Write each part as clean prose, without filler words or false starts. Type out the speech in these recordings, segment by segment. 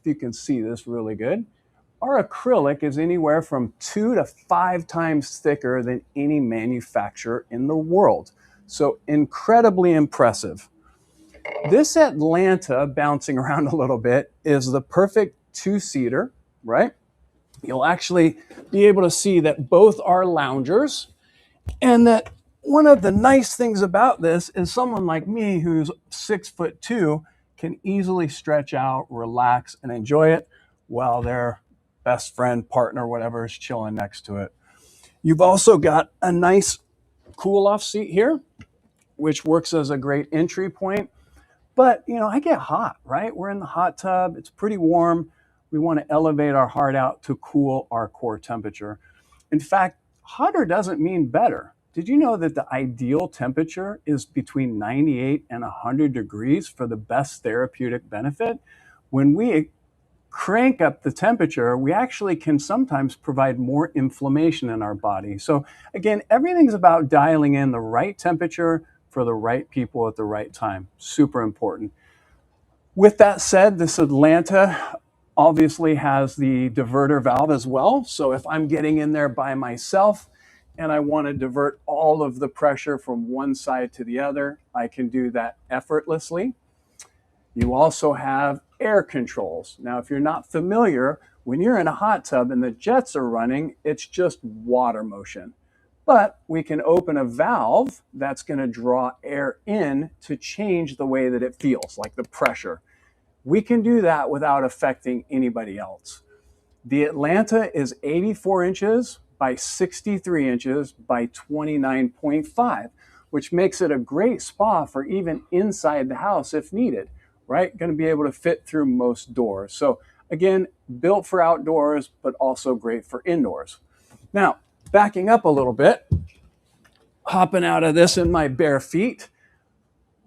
if you can see this really good, our acrylic is anywhere from 2 to 5 times thicker than any manufacturer in the world. So incredibly impressive. This Atlanta, bouncing around a little bit, is the perfect two-seater, right? You'll actually be able to see that both are loungers, and that one of the nice things about this is someone like me who's 6'2" can easily stretch out, relax, and enjoy it while their best friend, partner, whatever is chilling next to it. You've also got a nice cool-off seat here, which works as a great entry point. But, you know, I get hot, right? We're in the hot tub. It's pretty warm. We want to elevate our heart out to cool our core temperature. In fact, hotter doesn't mean better. Did you know that the ideal temperature is between 98 and 100 degrees for the best therapeutic benefit? When we crank up the temperature, we actually can sometimes provide more inflammation in our body. So again, everything's about dialing in the right temperature for the right people at the right time. Super important. With that said, this Atlanta obviously has the diverter valve as well. So if I'm getting in there by myself and I want to divert all of the pressure from one side to the other, I can do that effortlessly. You also have air controls. Now, if you're not familiar, when you're in a hot tub and the jets are running, it's just water motion. But we can open a valve that's going to draw air in to change the way that it feels, like the pressure. We can do that without affecting anybody else. The Atlanta is 84 inches by 63 inches by 29.5, which makes it a great spa for even inside the house if needed, right? Going to be able to fit through most doors. So again, built for outdoors, but also great for indoors. Now, backing up a little bit, hopping out of this in my bare feet,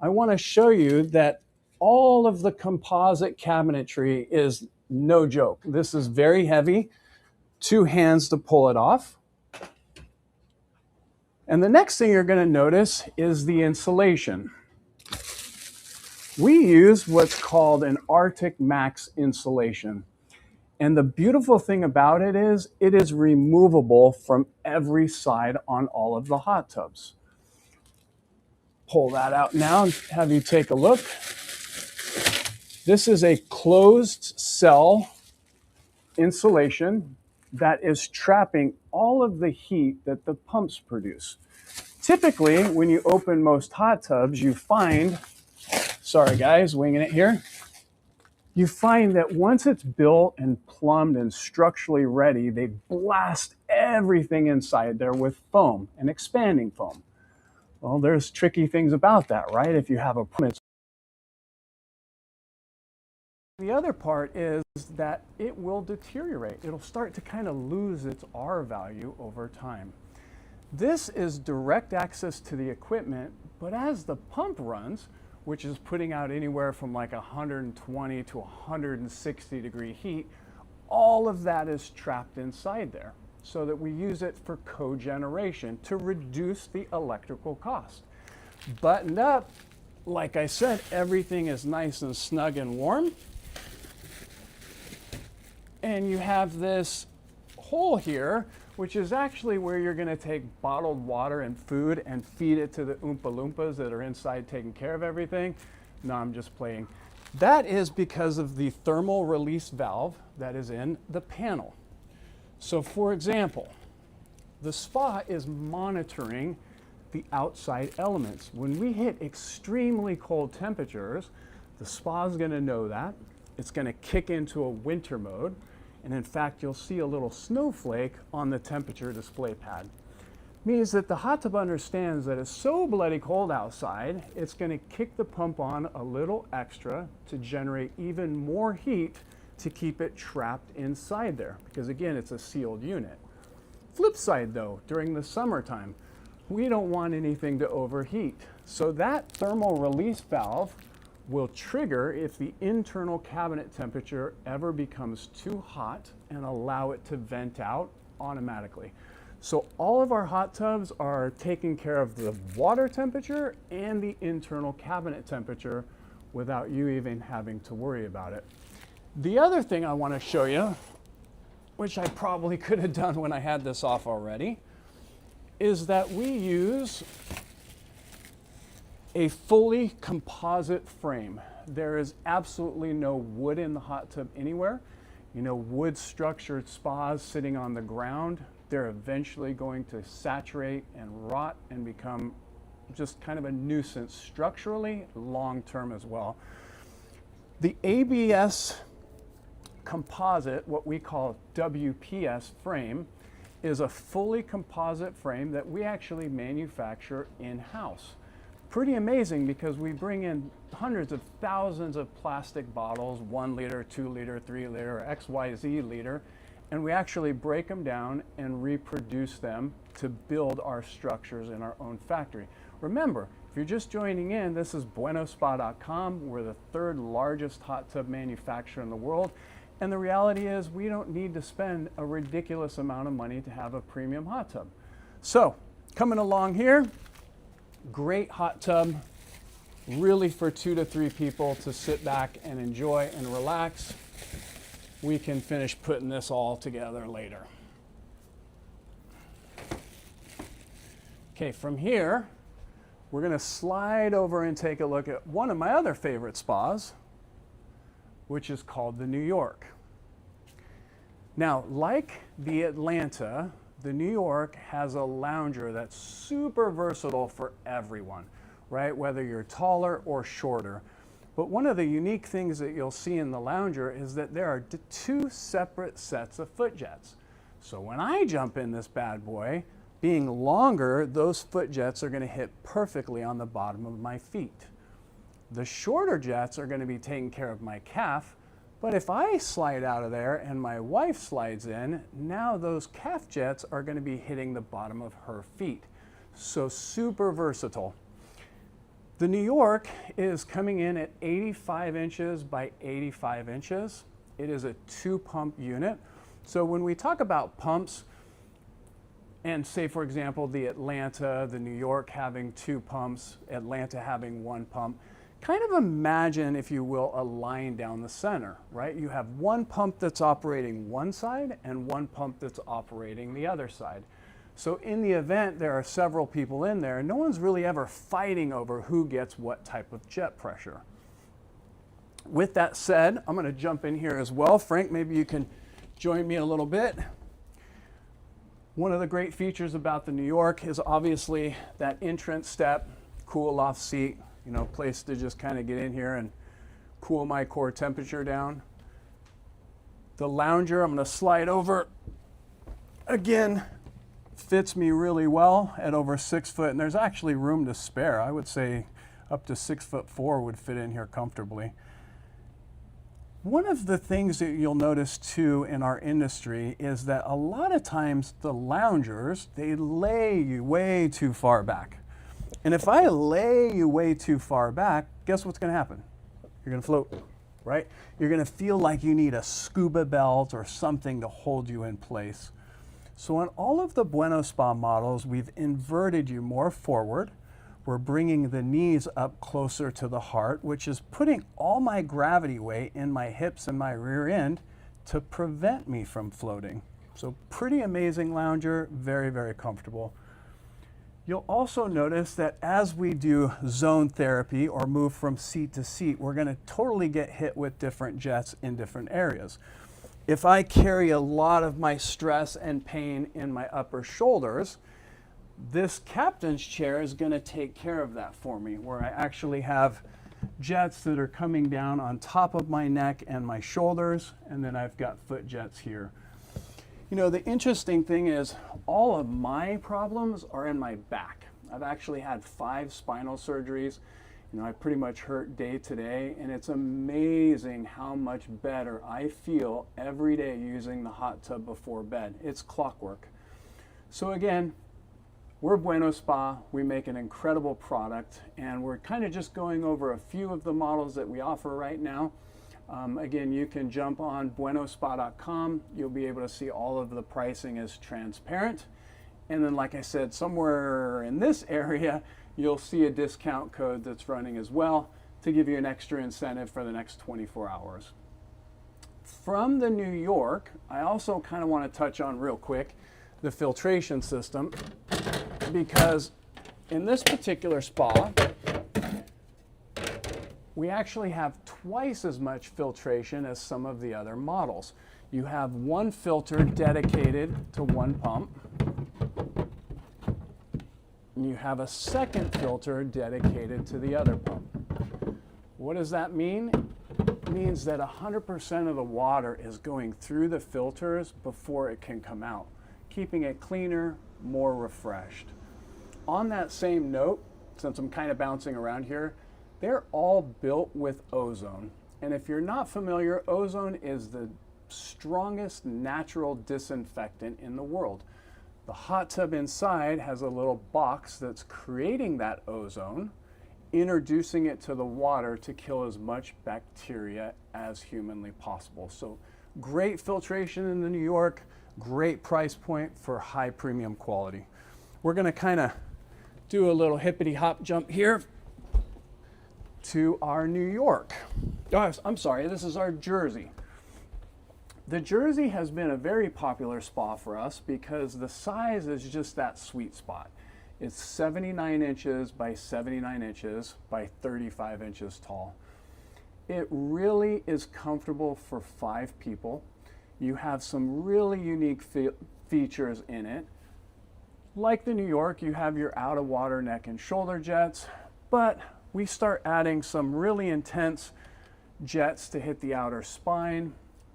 I want to show you that all of the composite cabinetry is no joke. This is very heavy, 2 hands to pull it off. And the next thing you're going to notice is the insulation. We use what's called an Arctic Max insulation. And the beautiful thing about it is removable from every side on all of the hot tubs. Pull that out now and have you take a look. This is a closed cell insulation that is trapping all of the heat that the pumps produce. Typically, when you open most hot tubs, you find, sorry guys, winging it here, you find that once it's built and plumbed and structurally ready, they blast everything inside there with foam and expanding foam. Well, there's tricky things about that, right? If you have a permit. The other part is that it will deteriorate. It'll start to kind of lose its R value over time. This is direct access to the equipment, but as the pump runs, which is putting out anywhere from like 120 to 160 degree heat, all of that is trapped inside there so that we use it for cogeneration to reduce the electrical cost. Buttoned up, like I said, everything is nice and snug and warm. And you have this hole here, which is actually where you're going to take bottled water and food and feed it to the Oompa Loompas that are inside taking care of everything. No, I'm just playing. That is because of the thermal release valve that is in the panel. So for example, the spa is monitoring the outside elements. When we hit extremely cold temperatures, the spa is going to know that. It's going to kick into a winter mode. And in fact, you'll see a little snowflake on the temperature display pad. Means that the hot tub understands that it's so bloody cold outside, it's going to kick the pump on a little extra to generate even more heat to keep it trapped inside there. Because again, it's a sealed unit. Flip side though, during the summertime, we don't want anything to overheat. So that thermal release valve will trigger if the internal cabinet temperature ever becomes too hot and allow it to vent out automatically. So all of our hot tubs are taking care of the water temperature and the internal cabinet temperature without you even having to worry about it. The other thing I want to show you, which I probably could have done when I had this off already, is that we use a fully composite frame. There is absolutely no wood in the hot tub anywhere. You know, wood structured spas sitting on the ground, they're eventually going to saturate and rot and become just kind of a nuisance structurally, long term as well. The ABS composite, what we call WPS frame, is a fully composite frame that we actually manufacture in-house. Pretty amazing, because we bring in hundreds of thousands of plastic bottles, 1 liter, 2 liter, 3 liter, XYZ liter, and we actually break them down and reproduce them to build our structures in our own factory. Remember, if you're just joining in, this is Buenospa.com. We're the 3rd largest hot tub manufacturer in the world. And the reality is we don't need to spend a ridiculous amount of money to have a premium hot tub. So, coming along here, great hot tub, really for 2 to 3 people to sit back and enjoy and relax. We can finish putting this all together later. Okay, from here, we're going to slide over and take a look at one of my other favorite spas, which is called the New York. Now, like the Atlanta, the New York has a lounger that's super versatile for everyone, right? Whether you're taller or shorter. But one of the unique things that you'll see in the lounger is that there are 2 separate sets of foot jets. So when I jump in this bad boy, being longer, those foot jets are going to hit perfectly on the bottom of my feet. The shorter jets are going to be taking care of my calf, but if I slide out of there and my wife slides in, now those calf jets are going to be hitting the bottom of her feet. So super versatile. The New York is coming in at 85 inches by 85 inches. It is a 2-pump unit. So when we talk about pumps, and say, for example, the Atlanta, the New York having 2 pumps, Atlanta having 1 pump, kind of imagine, if you will, a line down the center, right? You have 1 pump that's operating one side and 1 pump that's operating the other side. So in the event there are several people in there, no one's really ever fighting over who gets what type of jet pressure. With that said, I'm going to jump in here as well. Frank, maybe you can join me a little bit. One of the great features about the New York is obviously that entrance step, cool off seat, you know, place to just kind of get in here and cool my core temperature down. The lounger, I'm going to slide over. Again, fits me really well at over 6 foot, and there's actually room to spare. I would say up to 6'4" would fit in here comfortably. One of the things that you'll notice too in our industry is that a lot of times the loungers, they lay you way too far back. And if I lay you way too far back, guess what's going to happen? You're going to float, right? You're going to feel like you need a scuba belt or something to hold you in place. So on all of the Buenospa models, we've inverted you more forward. We're bringing the knees up closer to the heart, which is putting all my gravity weight in my hips and my rear end to prevent me from floating. So pretty amazing lounger, very, very comfortable. You'll also notice that as we do zone therapy or move from seat to seat, we're going to totally get hit with different jets in different areas. If I carry a lot of my stress and pain in my upper shoulders, this captain's chair is going to take care of that for me, where I actually have jets that are coming down on top of my neck and my shoulders, and then I've got foot jets here. You know, the interesting thing is all of my problems are in my back. I've actually had 5 spinal surgeries. You know, I pretty much hurt day to day, and it's amazing how much better I feel every day using the hot tub before bed. It's clockwork. So again, we're Buenospa. We make an incredible product, and we're kind of just going over a few of the models that we offer right now. Again, you can jump on Buenospa.com. You'll be able to see all of the pricing is transparent. And then, like I said, somewhere in this area, you'll see a discount code that's running as well to give you an extra incentive for the next 24 hours. From the New York, I also kind of want to touch on real quick the filtration system, because in this particular spa, we actually have twice as much filtration as some of the other models. You have one filter dedicated to one pump. You have a second filter dedicated to the other pump. What does that mean? It means that 100% of the water is going through the filters before it can come out, keeping it cleaner, more refreshed. On that same note, since I'm kind of bouncing around here, they're all built with ozone. And if you're not familiar, ozone is the strongest natural disinfectant in the world. The hot tub inside has a little box that's creating that ozone, introducing it to the water to kill as much bacteria as humanly possible. So great filtration in the New York, great price point for high premium quality. We're gonna kind of do a little hippity hop jump here to our New York. Oh, I'm sorry, this is our Jersey. The Jersey has been a very popular spa for us because the size is just that sweet spot. It's 79 inches by 79 inches by 35 inches tall. It really is comfortable for 5 people. You have some really unique features in it. Like the New York, you have your out-of-water neck and shoulder jets, but we start adding some really intense jets to hit the outer spine,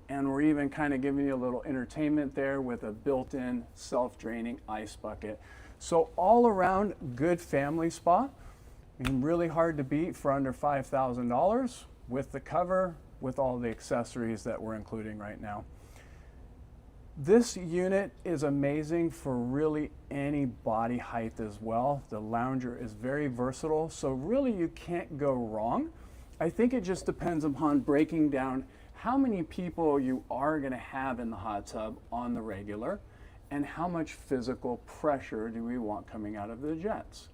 and we're even kind of giving you a little entertainment there with a built-in self-draining ice bucket. So all around, good family spa. I mean, really hard to beat for under $5,000 with the cover, with all the accessories that we're including right now. This unit is amazing for really any body height as well. The lounger is very versatile, so really you can't go wrong. I think it just depends upon breaking down how many people you are going to have in the hot tub on the regular, and how much physical pressure do we want coming out of the jets.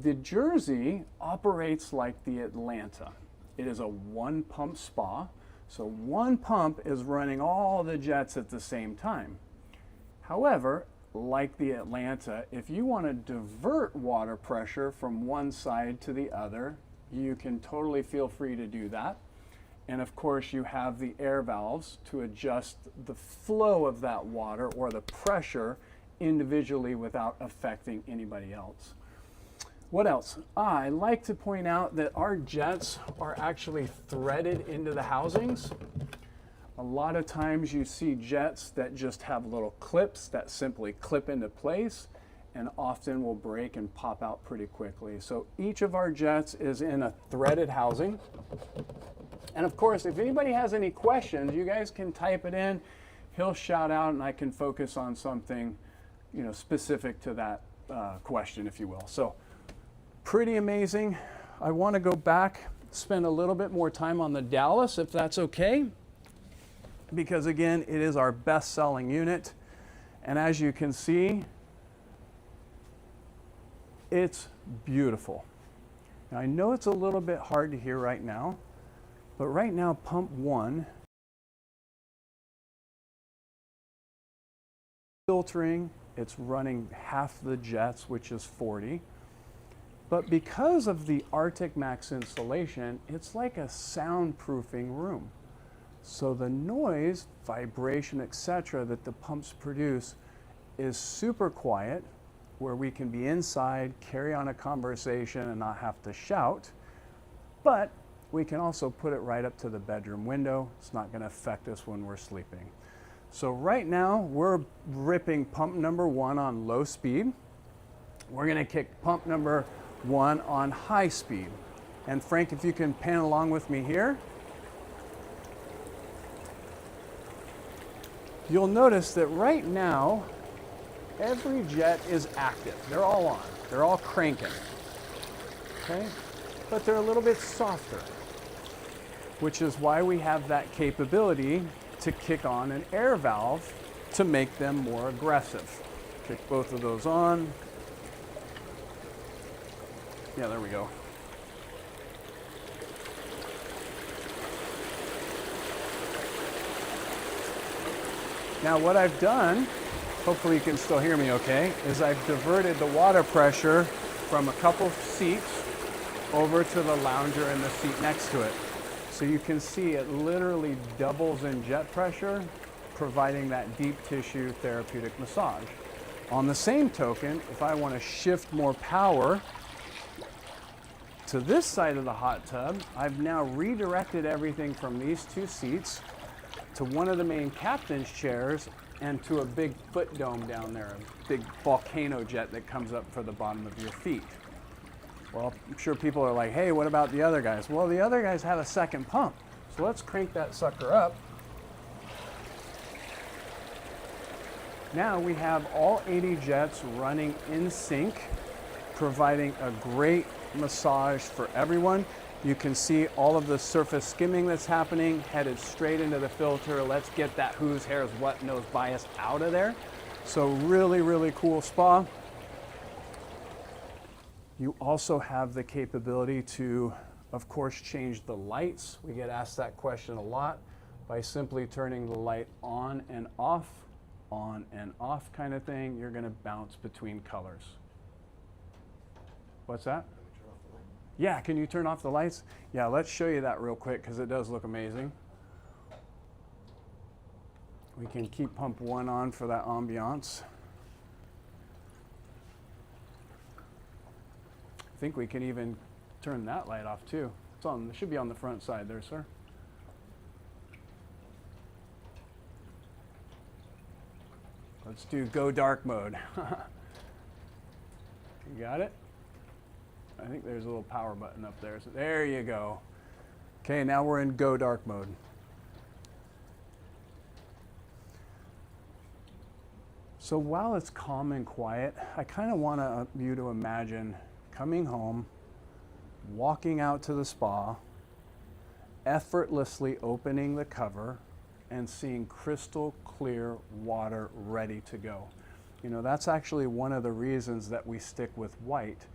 The Jersey operates like the Atlanta. It is a one pump spa, so one pump is running all the jets at the same time. However, like the Atlanta, if you want to divert water pressure from one side to the other, you can totally feel free to do that. And of course, you have the air valves to adjust the flow of that water or the pressure individually without affecting anybody else. What else? I like to point out that our jets are actually threaded into the housings. A lot of times you see jets that just have little clips that simply clip into place and often will break and pop out pretty quickly. So each of our jets is in a threaded housing. And of course, if anybody has any questions, you guys can type it in. He'll shout out and I can focus on something, specific to that question, if you will. So pretty amazing. I want to go back, spend a little bit more time on the Dallas, if that's okay. Because again, it is our best-selling unit. And as you can see, it's beautiful. Now, I know it's a little bit hard to hear right now, but right now, pump 1, filtering, it's running half the jets, which is 40. But because of the Arctic Max insulation, it's like a soundproofing room. So the noise, vibration, etc. that the pumps produce is super quiet, where we can be inside, carry on a conversation and not have to shout. But we can also put it right up to the bedroom window. It's not going to affect us when we're sleeping. So right now, we're ripping pump number 1 on low speed. We're going to kick pump number 1 on high speed. And Frank, if you can pan along with me here, you'll notice that right now, every jet is active. They're all on. They're all cranking. Okay? But they're a little bit softer, which is why we have that capability to kick on an air valve to make them more aggressive. Kick both of those on. Yeah, there we go. Now what I've done, hopefully you can still hear me okay, is I've diverted the water pressure from a couple seats over to the lounger and the seat next to it. So you can see it literally doubles in jet pressure, providing that deep tissue therapeutic massage. On the same token, if I want to shift more power to this side of the hot tub, I've now redirected everything from these two seats to one of the main captain's chairs and to a big foot dome down there, a big volcano jet that comes up for the bottom of your feet. Well, I'm sure people are like, hey, what about the other guys? Well, the other guys have a second pump. So let's crank that sucker up. Now we have all 80 jets running in sync, providing a great massage for everyone. You can see all of the surface skimming that's happening, headed straight into the filter. Let's get that whose hair's what nose bias out of there. So really, really cool spa. You also have the capability to, of course, change the lights. We get asked that question a lot by simply turning the light on and off kind of thing. You're going to bounce between colors. What's that? Yeah, can you turn off the lights? Yeah, let's show you that real quick because it does look amazing. We can keep pump 1 on for that ambiance. I think we can even turn that light off too. It's on, it should be on the front side there, sir. Let's do go dark mode. You got it? I think there's a little power button up there. So there you go. Okay, now we're in go dark mode. So while it's calm and quiet, I kind of want you to imagine coming home, walking out to the spa, effortlessly opening the cover and seeing crystal clear water ready to go. You know, that's actually one of the reasons that we stick with white.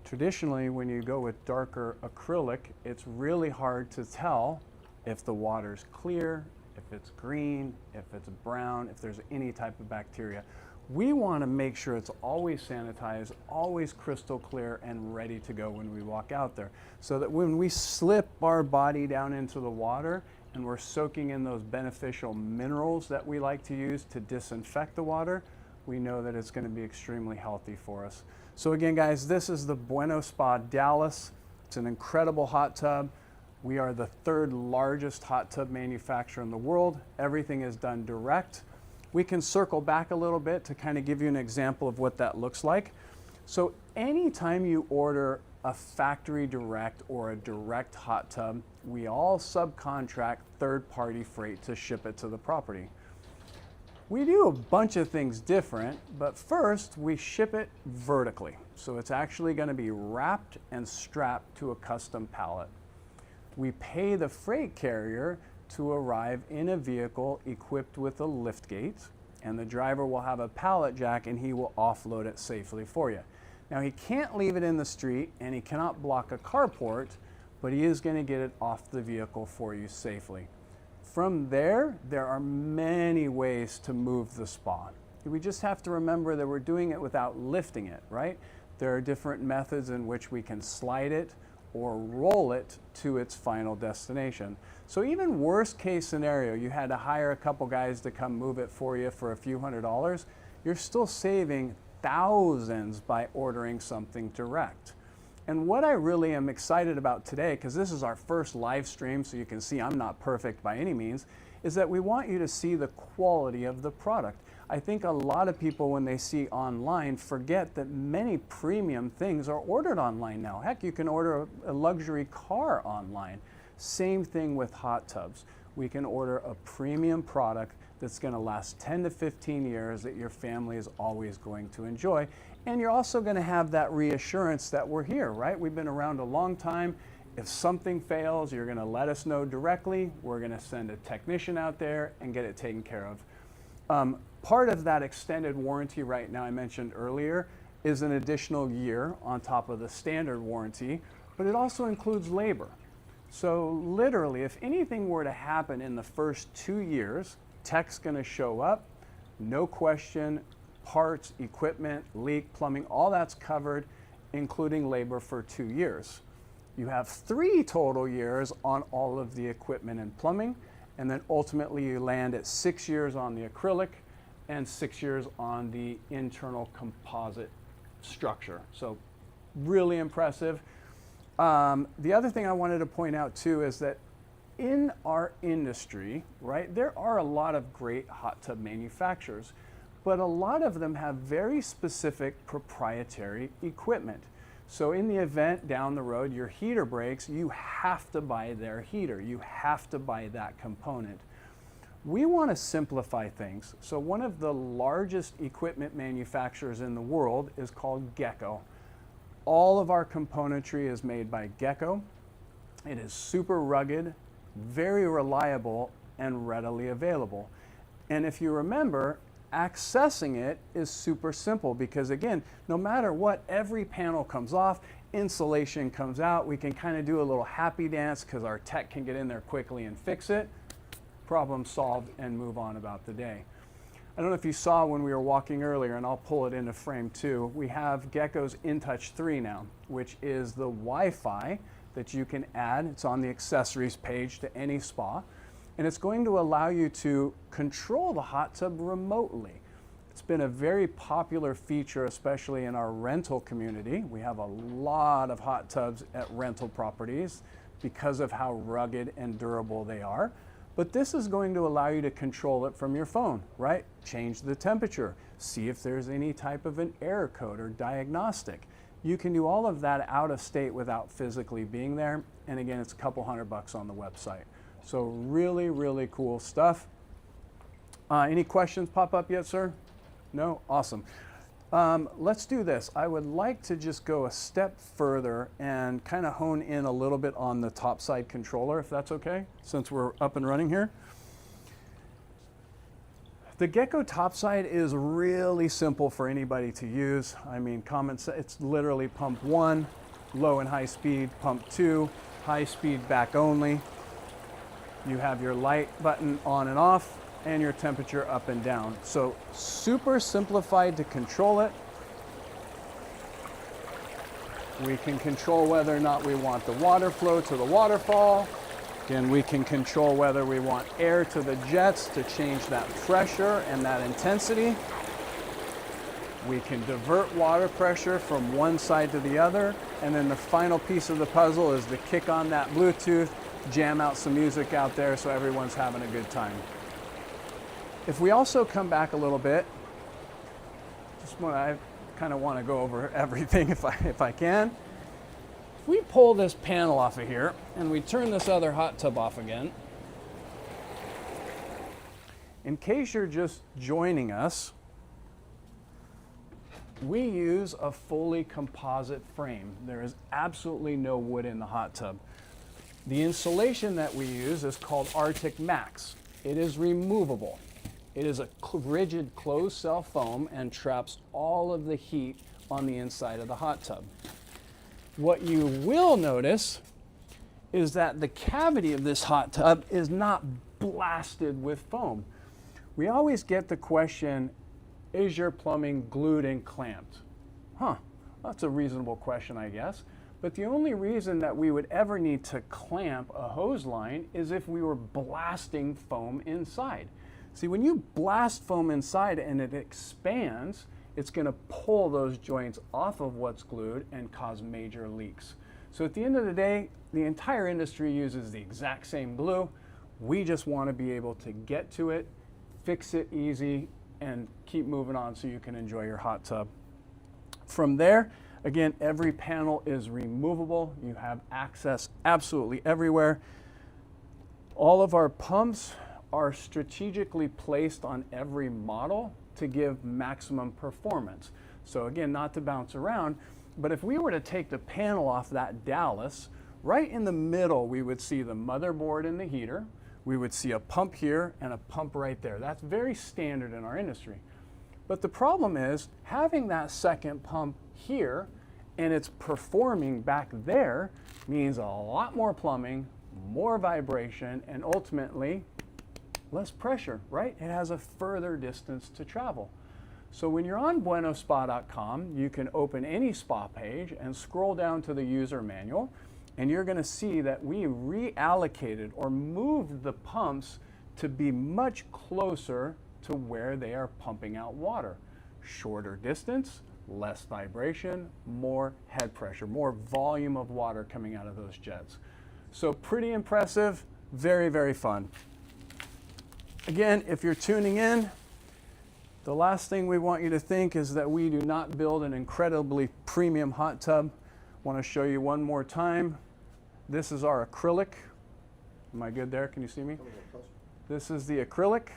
Traditionally, when you go with darker acrylic, it's really hard to tell if the water's clear, if it's green, if it's brown, if there's any type of bacteria. We want to make sure it's always sanitized, always crystal clear and ready to go when we walk out there. So that when we slip our body down into the water and we're soaking in those beneficial minerals that we like to use to disinfect the water, we know that it's going to be extremely healthy for us. So again, guys, this is the Buenospa Dallas. It's an incredible hot tub. We are the 3rd largest hot tub manufacturer in the world. Everything is done direct. We can circle back a little bit to kind of give you an example of what that looks like. So anytime you order a factory direct or a direct hot tub, we all subcontract third-party freight to ship it to the property. We do a bunch of things different, but first we ship it vertically. So it's actually going to be wrapped and strapped to a custom pallet. We pay the freight carrier to arrive in a vehicle equipped with a lift gate, and the driver will have a pallet jack and he will offload it safely for you. Now he can't leave it in the street and he cannot block a carport, but he is going to get it off the vehicle for you safely. From there are many ways to move the spa. We just have to remember that we're doing it without lifting it, right? There are different methods in which we can slide it or roll it to its final destination. So even worst case scenario, you had to hire a couple guys to come move it for you for a few $100s, you're still saving thousands by ordering something direct. And what I really am excited about today, because this is our first live stream, so you can see I'm not perfect by any means, is that we want you to see the quality of the product. I think a lot of people, when they see online, forget that many premium things are ordered online now. Heck, you can order a luxury car online. Same thing with hot tubs. We can order a premium product that's going to last 10 to 15 years that your family is always going to enjoy. And you're also going to have that reassurance that we're here, right? We've been around a long time. If something fails, you're going to let us know directly. We're going to send a technician out there and get it taken care of. Part of that extended warranty right now I mentioned earlier is an additional year on top of the standard warranty, but it also includes labor. So literally, if anything were to happen in the first 2 years, tech's going to show up, no question, parts, equipment, leak, plumbing, all that's covered, including labor for 2 years. You have 3 total years on all of the equipment and plumbing, and then ultimately you land at 6 years on the acrylic and 6 years on the internal composite structure. So really impressive. The other thing I wanted to point out too is that in our industry, right, there are a lot of great hot tub manufacturers, but a lot of them have very specific proprietary equipment. So in the event down the road your heater breaks, you have to buy their heater. You have to buy that component. We want to simplify things. So one of the largest equipment manufacturers in the world is called Gecko. All of our componentry is made by Gecko. It is super rugged, very reliable, and readily available. And if you remember, accessing it is super simple because again, no matter what, every panel comes off, insulation comes out, we can kind of do a little happy dance because our tech can get in there quickly and fix it. Problem solved and move on about the day. I don't know if you saw when we were walking earlier, and I'll pull it into frame too, we have Gecko's InTouch 3 now, which is the Wi-Fi that you can add. It's on the accessories page to any spa. And it's going to allow you to control the hot tub remotely. It's been a very popular feature, especially in our rental community. We have a lot of hot tubs at rental properties because of how rugged and durable they are. But this is going to allow you to control it from your phone, right? Change the temperature, see if there's any type of an error code or diagnostic. You can do all of that out of state without physically being there. And again, it's a couple $100 on the website. So really, really cool stuff. Any questions pop up yet, sir? No? Awesome. Let's do this. I would like to just go a step further and kind of hone in a little bit on the topside controller, if that's okay, since we're up and running here. The Gecko topside is really simple for anybody to use. I mean, common sense, it's literally pump 1, low and high speed, pump 2, high speed back only. You have your light button on and off and your temperature up and down. So super simplified to control it. We can control whether or not we want the water flow to the waterfall. Again, we can control whether we want air to the jets to change that pressure and that intensity. We can divert water pressure from one side to the other. And then the final piece of the puzzle is to kick on that Bluetooth, jam out some music out there so everyone's having a good time. If we also come back a little bit, I kind of want to go over everything if I can. If we pull this panel off of here and we turn this other hot tub off again, in case you're just joining us, we use a fully composite frame. There is absolutely no wood in the hot tub. The insulation that we use is called Arctic Max. It is removable. It is a rigid closed cell foam and traps all of the heat on the inside of the hot tub. What you will notice is that the cavity of this hot tub is not blasted with foam. We always get the question, is your plumbing glued and clamped? That's a reasonable question, I guess. But the only reason that we would ever need to clamp a hose line is if we were blasting foam inside. See, when you blast foam inside and it expands, it's going to pull those joints off of what's glued and cause major leaks. So at the end of the day, the entire industry uses the exact same glue. We just want to be able to get to it, fix it easy, and keep moving on so you can enjoy your hot tub. From there, again, every panel is removable. You have access absolutely everywhere. All of our pumps are strategically placed on every model to give maximum performance. So again, not to bounce around, but if we were to take the panel off that Dallas, right in the middle we would see the motherboard and the heater. We would see a pump here and a pump right there. That's very standard in our industry. But the problem is having that second pump here and it's performing back there means a lot more plumbing, more vibration, and ultimately less pressure, right? It has a further distance to travel. So when you're on buenospa.com, you can open any spa page and scroll down to the user manual, and you're going to see that we reallocated or moved the pumps to be much closer to where they are pumping out water. Shorter distance, less vibration, more head pressure, more volume of water coming out of those jets. So pretty impressive, very, very fun. Again, if you're tuning in, the last thing we want you to think is that we do not build an incredibly premium hot tub. I want to show you one more time. This is our acrylic. Am I good there? Can you see me? This is the acrylic.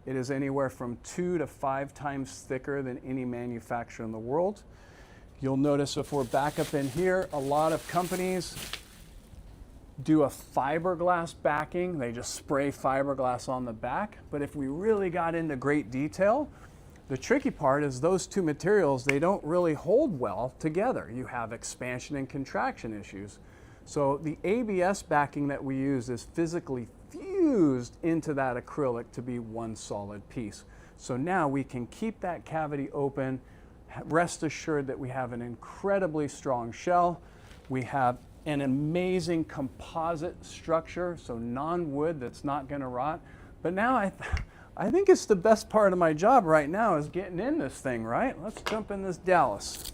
It is anywhere from 2 to 5 times thicker than any manufacturer in the world. You'll notice if we're back up in here, a lot of companies do a fiberglass backing. They just spray fiberglass on the back. But if we really got into great detail, the tricky part is those two materials, they don't really hold well together. You have expansion and contraction issues. So the ABS backing that we use is physically fused into that acrylic to be one solid piece. So now we can keep that cavity open, rest assured that we have an incredibly strong shell. We have an amazing composite structure, so non-wood that's not going to rot. But now I think it's the best part of my job right now is getting in this thing, right? Let's jump in this Dallas.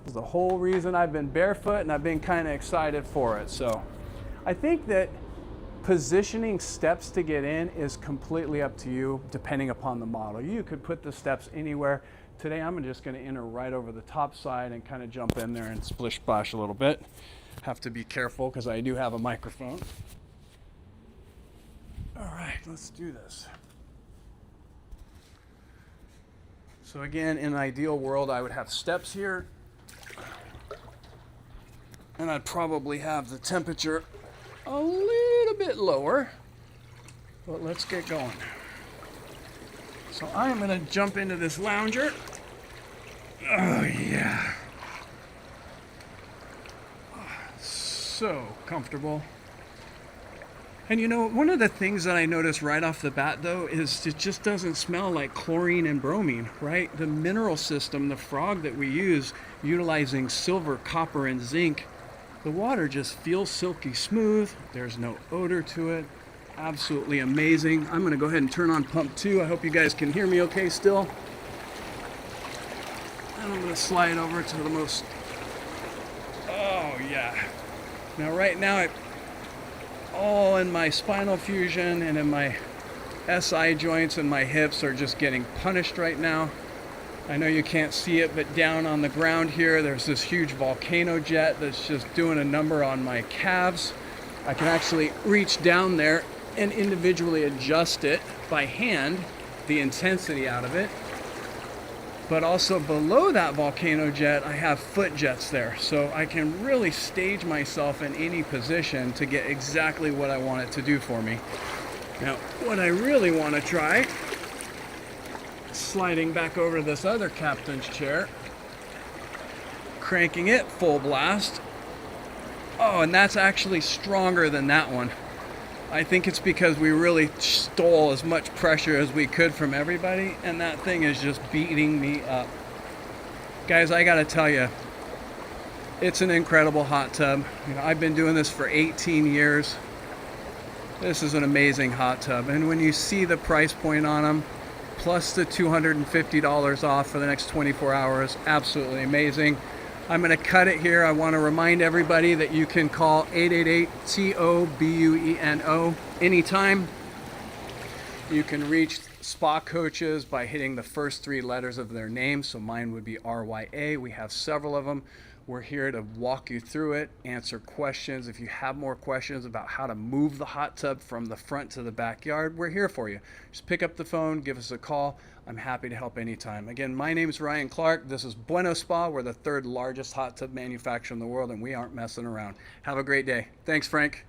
This is the whole reason I've been barefoot, and I've been kind of excited for it. So I think that positioning steps to get in is completely up to you, depending upon the model. You could put the steps anywhere. Today I'm just going to enter right over the top side and kind of jump in there and splish splash a little bit. Have to be careful because I do have a microphone. All right, let's do this. So again, in an ideal world, I would have steps here, and I'd probably have the temperature a little bit lower, but let's get going. So I'm going to jump into this lounger. Oh yeah. So comfortable. And you know, one of the things that I noticed right off the bat though is it just doesn't smell like chlorine and bromine, right? The mineral system, the frog that we use, utilizing silver, copper, and zinc, the water just feels silky smooth. There's no odor to it. Absolutely amazing. I'm gonna go ahead and turn on pump 2. I hope you guys can hear me okay still. And I'm gonna slide over to the most, oh yeah. Now right now, all in my spinal fusion and in my SI joints and my hips are just getting punished right now. I know you can't see it, but down on the ground here, there's this huge volcano jet that's just doing a number on my calves. I can actually reach down there and individually adjust it by hand, the intensity out of it. But also below that volcano jet, I have foot jets there. So I can really stage myself in any position to get exactly what I want it to do for me. Now, what I really want to try, sliding back over to this other captain's chair, cranking it full blast. Oh, and that's actually stronger than that one. I think it's because we really stole as much pressure as we could from everybody, and that thing is just beating me up. Guys, I gotta tell you, it's an incredible hot tub. You know, I've been doing this for 18 years. This is an amazing hot tub, and when you see the price point on them, plus the $250 off for the next 24 hours, absolutely amazing. I'm going to cut it here. I want to remind everybody that you can call 888-TOBUENO anytime. You can reach spa coaches by hitting the first 3 letters of their name. So mine would be RYA. We have several of them. We're here to walk you through it, answer questions. If you have more questions about how to move the hot tub from the front to the backyard, we're here for you. Just pick up the phone, give us a call. I'm happy to help anytime. Again, my name is Ryan Clark. This is Buenospa. We're the 3rd largest hot tub manufacturer in the world, and we aren't messing around. Have a great day. Thanks, Frank.